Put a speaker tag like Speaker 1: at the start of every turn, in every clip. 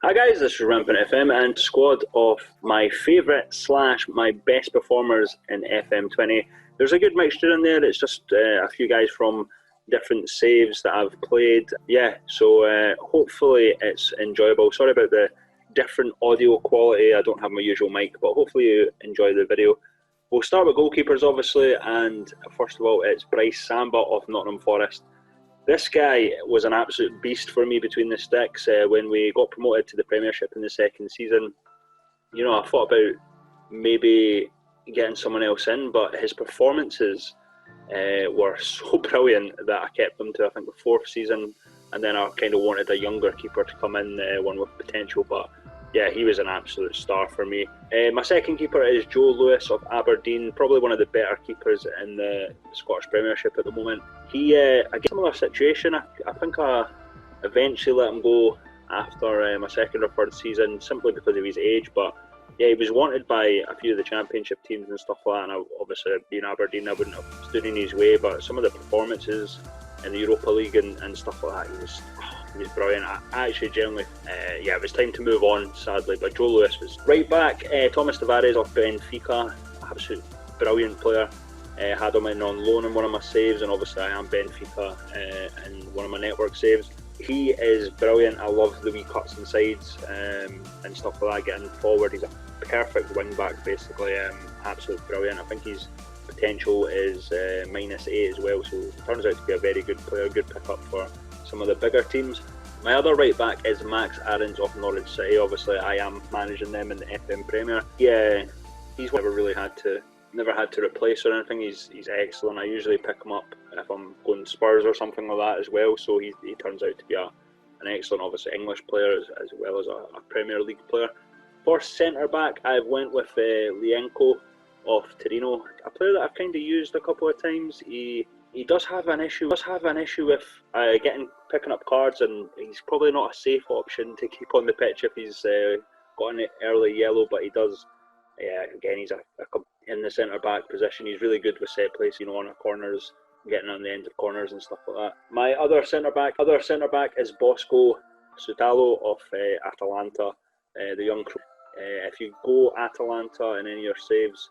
Speaker 1: Hi guys, this is Rampant FM and squad of my favourite / my best performers in FM20. There's a good mixture in there. It's just a few guys from different saves that I've played. So hopefully it's enjoyable. Sorry about the different audio quality. I don't have my usual mic, but hopefully you enjoy the video. We'll start with goalkeepers, obviously, and first of all, it's Bryce Samba of Nottingham Forest. This guy was an absolute beast for me between the sticks. When we got promoted to the Premiership in the second season, I thought about maybe getting someone else in, but his performances were so brilliant that I kept him to, I think, the fourth season, and then I kind of wanted a younger keeper to come in, one with potential, but yeah, he was an absolute star for me. My second keeper is Joe Lewis of Aberdeen, probably one of the better keepers in the Scottish Premiership at the moment. He, again, similar situation. I think I eventually let him go after my second or third season, simply because of his age. But yeah, he was wanted by a few of the Championship teams and stuff like that. And obviously, being Aberdeen, I wouldn't have stood in his way. But some of the performances in the Europa League and stuff like that, he was brilliant. I actually generally, it was time to move on, sadly. But Joe Lewis was right back. Thomas Tavares of Benfica, absolute brilliant player. Had him in on loan in one of my saves, and obviously I am Benfica in one of my network saves. He is brilliant. I love the wee cuts and sides and stuff like that, getting forward. He's a perfect wing back, basically. Absolutely brilliant. I think his potential is -8 as well, so he turns out to be a very good player, good pickup for some of the bigger teams. My other right back is Max Aarons of Norwich City. Obviously I am managing them in the FM Premier. Yeah, he's never had to replace or anything. He's excellent. I usually pick him up if I'm going Spurs or something like that as well, so he turns out to be an excellent, obviously, English player as well as a Premier League player. For centre back, I've went with Lienko of Torino, a player that I've kind of used a couple of times. He does have an issue with picking up cards, and he's probably not a safe option to keep on the pitch if he's got an early yellow, but he does. Yeah, again, he's in the centre back position. He's really good with set plays, on corners, getting on the end of corners and stuff like that. My other centre back is Bosco Sutalo of Atalanta, the young. If you go Atalanta in any of your saves,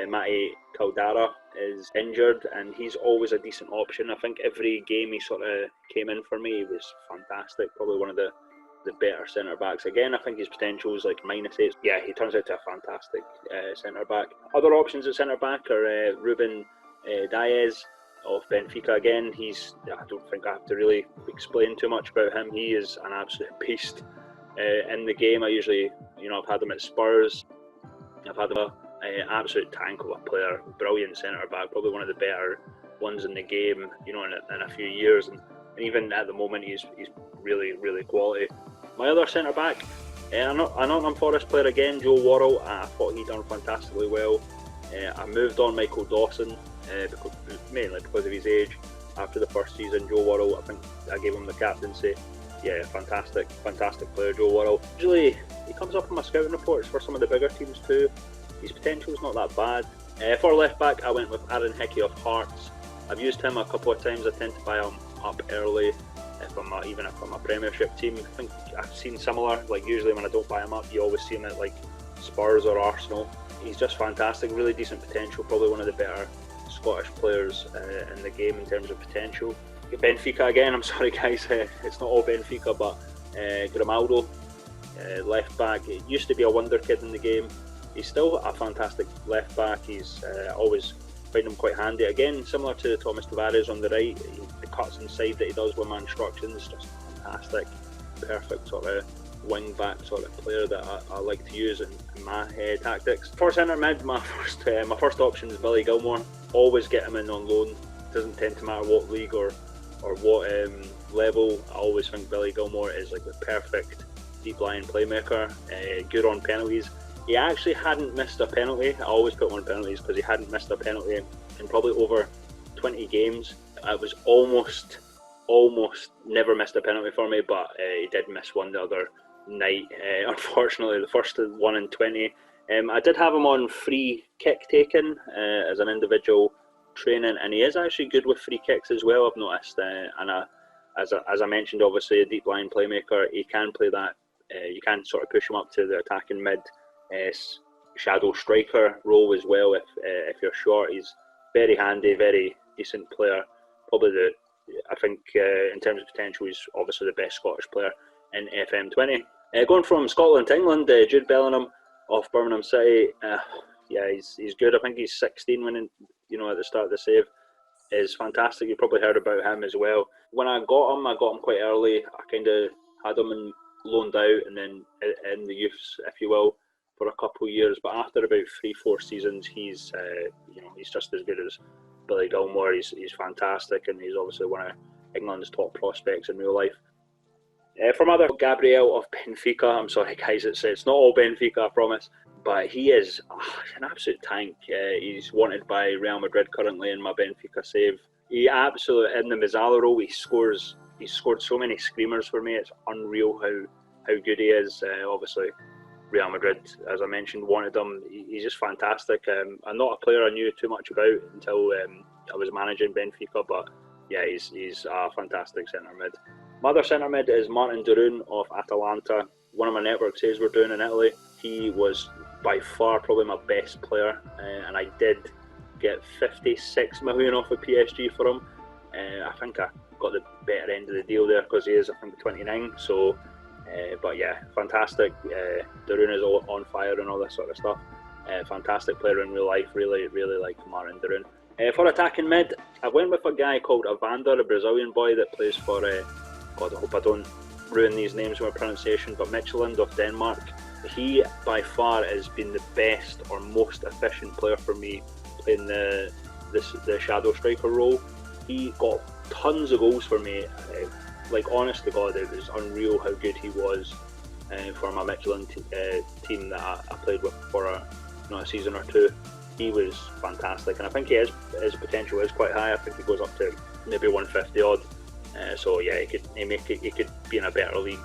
Speaker 1: Matty Caldara is injured, and he's always a decent option. I think every game he sort of came in for me, he was fantastic. Probably one of the better centre backs. Again, I think his potential is like -8. Yeah, he turns out to a fantastic centre back. Other options at centre back are Ruben Diaz of Benfica. Again, I don't think I have to really explain too much about him. He is an absolute beast in the game. I usually, I've had him at Spurs. I've had him an absolute tank of a player, brilliant centre back, probably one of the better ones in the game, in a few years, and even at the moment he's really, really quality. My other centre back, a Nottingham Forest player again, Joe Worrell. I thought he done fantastically well. I moved on Michael Dawson, mainly because of his age. After the first season, Joe Worrell, I think I gave him the captaincy. Yeah, fantastic player, Joe Worrell. Usually he comes up in my scouting reports for some of the bigger teams too. His potential is not that bad. For left back, I went with Aaron Hickey of Hearts. I've used him a couple of times. I tend to buy him up early even if I'm a Premiership team. I think I've seen similar, like usually when I don't buy him up, you always see him at like Spurs or Arsenal. He's just fantastic, really decent potential, probably one of the better Scottish players in the game in terms of potential. Benfica again, I'm sorry guys, it's not all Benfica, but Grimaldo, left back. It used to be a wonder kid in the game. He's still a fantastic left back. He's always find him quite handy. Again, similar to Thomas Tavares on the right, the cuts inside that he does with my instructions, just fantastic. Perfect sort of wing back sort of player that I like to use in my tactics. For centre mid, my first option is Billy Gilmore. Always get him in on loan. Doesn't tend to matter what league or what level. I always think Billy Gilmore is like the perfect deep line playmaker. Good on penalties. He actually hadn't missed a penalty. I always put him on penalties because he hadn't missed a penalty in probably over 20 games. It was almost never missed a penalty for me, but he did miss one the other night. Unfortunately, the first one in 20. I did have him on free kick taken as an individual training, and he is actually good with free kicks as well, I've noticed. As I mentioned, obviously a deep line playmaker, he can play that You can sort of push him up to the attacking mid, shadow striker role as well if you're short. He's very handy, very decent player. Probably I think in terms of potential, he's obviously the best Scottish player in FM20. Going from Scotland to England, Jude Bellingham of Birmingham City. He's good. I think he's 16 when at the start of the save. Is fantastic. You probably heard about him as well. When I got him quite early. I kind of had him loaned out and then in the youths, if you will, for a couple of years. But after about 3-4 seasons, he's just as good as Billy Gilmore. He's fantastic, and he's obviously one of England's top prospects in real life. From other, Gabriel of Benfica. I'm sorry guys, it's not all Benfica, I promise. But he is an absolute tank. He's wanted by Real Madrid currently in my Benfica save. He absolutely, in the Mazzala role, he's scored so many screamers for me. It's unreal how good he is. Obviously, Real Madrid, as I mentioned, wanted him. He's just fantastic. I'm not a player I knew too much about until I was managing Benfica, but yeah, he's a fantastic centre mid. My other centre mid is Martin Darun of Atalanta. One of my network saves we're doing in Italy. He was by far probably my best player, and I did get 56 million off of PSG for him. I think I got the better end of the deal there because he is, I think, 29. So, but yeah, fantastic. Darun is on fire and all this sort of stuff. Fantastic player in real life. Really, really like Martin Darun. For attacking mid, I went with a guy called Evander, a Brazilian boy that plays for, God, I hope I don't ruin these names with my pronunciation, but Midtjylland of Denmark. He by far has been the best or most efficient player for me playing the shadow striker role. He got tons of goals for me. Honest to God, it was unreal how good he was for my Midtjylland team that I played with for a season or two. He was fantastic, and I think his potential is quite high. I think he goes up to maybe 150 odd. So yeah, he could be in a better league.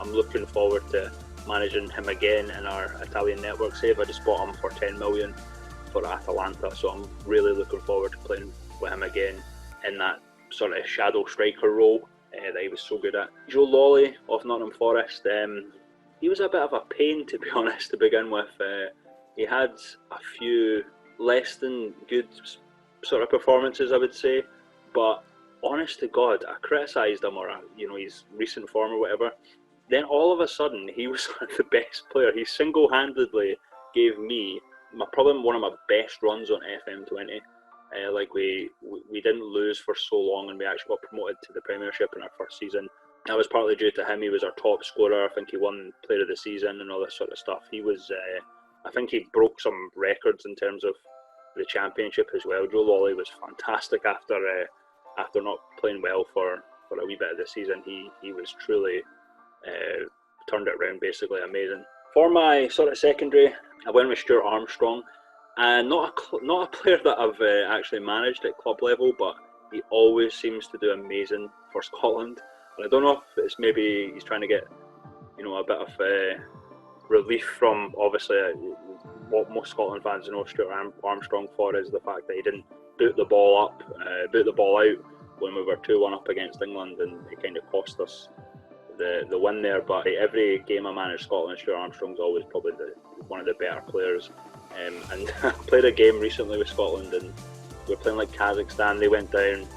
Speaker 1: I'm looking forward to managing him again in our Italian network save. I just bought him for 10 million for Atalanta, so I'm really looking forward to playing with him again in that sort of shadow striker role that he was so good at. Joe Lawley of Nottingham Forest. He was a bit of a pain, to be honest, to begin with. He had a few less than good sort of performances, I would say, but honest to God, I criticised him or his recent form or whatever. Then all of a sudden, he was the best player. He single-handedly gave me probably one of my best runs on FM20. We didn't lose for so long, and we actually got promoted to the Premiership in our first season. That was partly due to him. He was our top scorer. I think he won Player of the Season and all this sort of stuff. He was, I think he broke some records in terms of the Championship as well. Joe Lawley was fantastic after not playing well for a wee bit of the season. He was truly turned it around, basically amazing. For my sort of secondary, I went with Stuart Armstrong, and not a player that I've actually managed at club level, but he always seems to do amazing for Scotland. And I don't know if it's maybe he's trying to get a bit of relief from obviously what most Scotland fans know Stuart Armstrong for is the fact that he didn't boot the ball out when we were 2-1 up against England, and it kind of cost us the win there. But every game I managed Scotland, Stuart Armstrong's always probably one of the better players. And I played a game recently with Scotland, and we were playing like Kazakhstan. They went down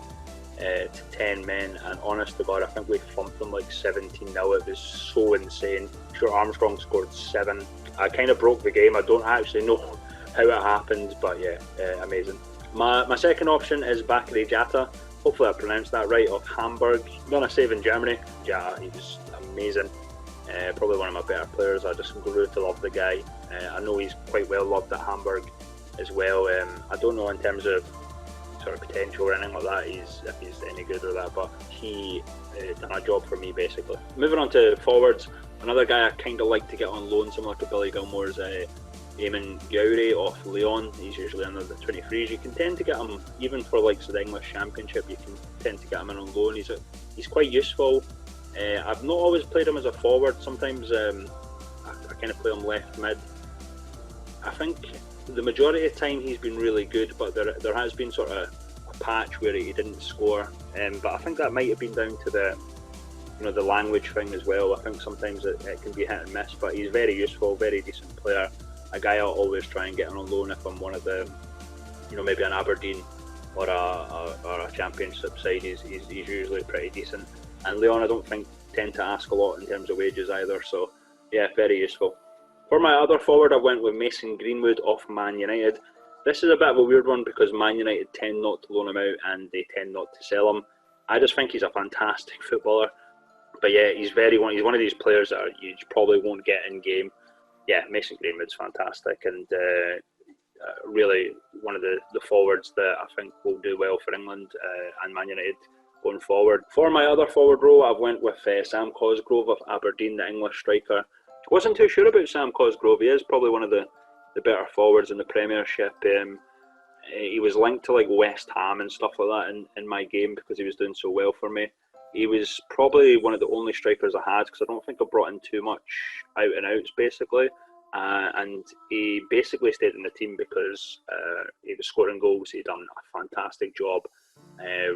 Speaker 1: to 10 men, and honest to God, I think we thumped them like 17-0. It was so insane. Stuart Armstrong scored 7. I kind of broke the game. I don't actually know how it happened, but yeah, amazing. My second option is Bakary Jatta. Hopefully I pronounced that right, of Hamburg. Done a save in Germany. Yeah, he was amazing. Probably one of my better players. I just grew to love the guy. I know he's quite well loved at Hamburg as well. I don't know in terms of sort of potential or anything like that, if he's any good or that, but he done a job for me basically. Moving on to forwards, another guy I kind of like to get on loan, similar to Billy Gilmore's, Eamon Gowrie of Lyon. He's usually under the 23s. You can tend to get him, even for like the English Championship, you can tend to get him in on loan. He's quite useful. I've not always played him as a forward. Sometimes I kind of play him left mid. I think the majority of the time he's been really good, but there has been sort of a patch where he didn't score. But I think that might have been down to the language thing as well. I think sometimes it can be hit and miss, but he's very useful, very decent player. A guy I'll always try and get on loan if I'm one of the, maybe an Aberdeen or a Championship side. He's usually pretty decent. And Leon, I don't think, tend to ask a lot in terms of wages either. So yeah, very useful. For my other forward, I went with Mason Greenwood of Man United. This is a bit of a weird one because Man United tend not to loan him out and they tend not to sell him. I just think he's a fantastic footballer. But yeah, he's one of these players that you probably won't get in game. Yeah, Mason Greenwood's fantastic and really one of the forwards that I think will do well for England and Man United going forward. For my other forward row, I've went with Sam Cosgrove of Aberdeen, the English striker. Wasn't too sure about Sam Cosgrove. He is probably one of the better forwards in the Premiership. He was linked to like West Ham and stuff like that in my game because he was doing so well for me. He was probably one of the only strikers I had because I don't think I brought in too much out and outs basically. And he basically stayed in the team because he was scoring goals. He'd done a fantastic job.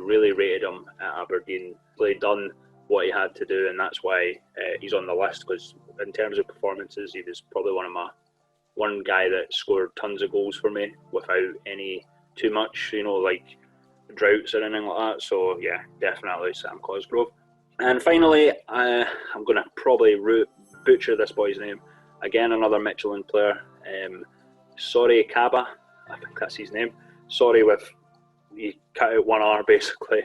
Speaker 1: Really rated him at Aberdeen. He done what he had to do, and that's why he's on the list. Because in terms of performances, he was probably one guy that scored tons of goals for me without any too much, like droughts or anything like that. So yeah, definitely Sam Cosgrove. And finally, I'm going to probably butcher this boy's name. Again, another Michelin player. Sorry Kaba, I think that's his name. Sorry, he cut out one R basically.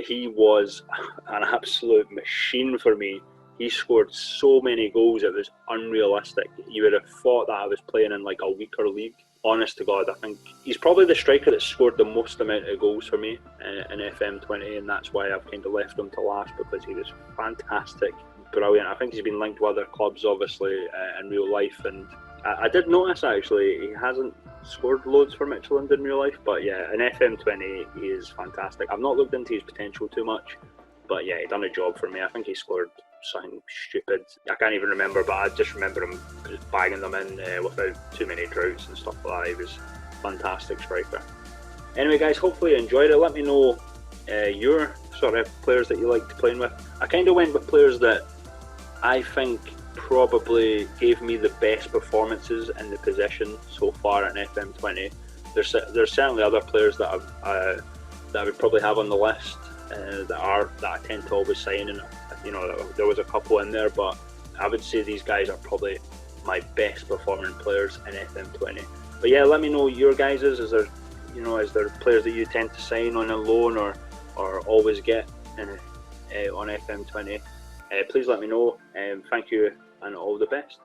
Speaker 1: He was an absolute machine for me. He scored so many goals, it was unrealistic. You would have thought that I was playing in like a weaker league. Honest to God, I think he's probably the striker that scored the most amount of goals for me in FM20, and that's why I've kind of left him to last, because he was fantastic, brilliant. I think he's been linked with other clubs, obviously, in real life, and I did notice actually he hasn't scored loads for Michelin in real life, but yeah, in FM20 he is fantastic. I've not looked into his potential too much, but yeah, he done a job for me. I think he scored something stupid. I can't even remember, but I just remember him just bagging them in without too many droughts and stuff like that. He was a fantastic striker. Anyway guys, hopefully you enjoyed it. Let me know your sort of players that you liked playing with. I kind of went with players that I think probably gave me the best performances in the position so far in FM20. There's certainly other players that I would probably have on the list that I tend to always sign, and there was a couple in there, but I would say these guys are probably my best performing players in FM20. But yeah, let me know your guys's. Is there players that you tend to sign on a loan or always get on FM20? Please let me know. Thank you and all the best.